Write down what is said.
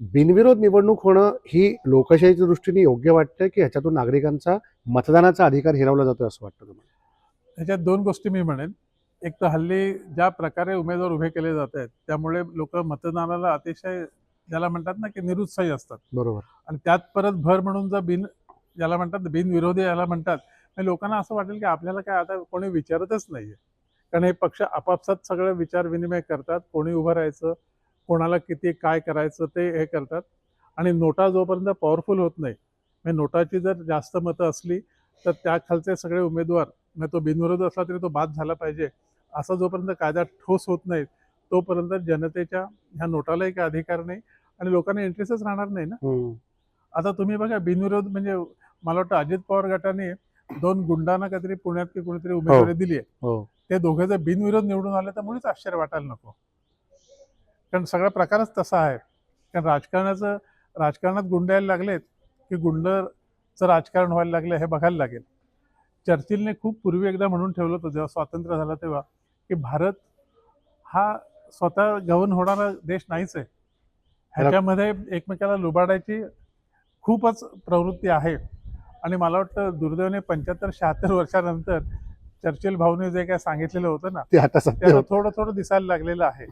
बिनविरोध निवडणूक होणं ही लोकशाहीच्या दृष्टीने योग्य वाटतं, की ह्याच्यातून नागरिकांचा मतदानाचा अधिकार हिरावला जातोय असं वाटतं तुम्हाला? ह्याच्यात दोन गोष्टी मी म्हणेन. एक तर हल्ली ज्या प्रकारे उमेदवार उभे केले जात आहेत, त्यामुळे लोक मतदानाला अतिशय ज्याला म्हणतात ना, की निरुत्साही असतात. बरोबर. आणि त्यात परत भर म्हणून जर ज्याला म्हणतात बिनविरोधी याला म्हणतात, म्हणजे लोकांना असं वाटेल की आपल्याला काय आता कोणी विचारतच नाहीये. कारण हे पक्ष आपापसात सगळं विचार विनिमय करतात. कोणी उभं राहायचं, कोणाला किती काय करायचं ते हे करतात. आणि नोटा जोपर्यंत पॉवरफुल होत नाही, म्हणजे नोटाची जर जास्त मतं असली तर त्या खालचे सगळे उमेदवार, मग तो बिनविरोध असला तरी तो बाद झाला पाहिजे, असा जोपर्यंत कायदा ठोस होत नाही तोपर्यंत जनतेच्या ह्या नोटालाही काही अधिकार नाही आणि लोकांना इंटरेस्टच राहणार नाही ना. आता तुम्ही बघा बिनविरोध म्हणजे मला वाटतं अजित पवार गटाने दोन गुंडांना काहीतरी पुण्यात की कुणीतरी उमेदवारी दिली आहे. हो. ते दोघे जर बिनविरोध निवडून आले तर मुळीच आश्चर्य वाटायला नको. कारण सगळा प्रकारच तसा आहे. कारण राजकारणात गुंड यायला लागलेत की गुंडचं राजकारण व्हायला लागलं हे बघायला लागेल. चर्चिलने खूप पूर्वी एकदा म्हणून ठेवलं होतं जेव्हा स्वातंत्र्य झालं तेव्हा, की भारत हा स्वतः गव्हर्न होणारा देश नाहीच आहे. ह्याच्यामध्ये एकमेकाला लुबाडायची खूपच प्रवृत्ती आहे. आणि मला वाटतं दुर्दैवाने 75-76 वर्षानंतर चर्चिल भाऊने जे काय सांगितलेलं होतं ना, ते आता ते सत्य आता होतं. थोडं थोडं दिसायला लागलेलं आहे.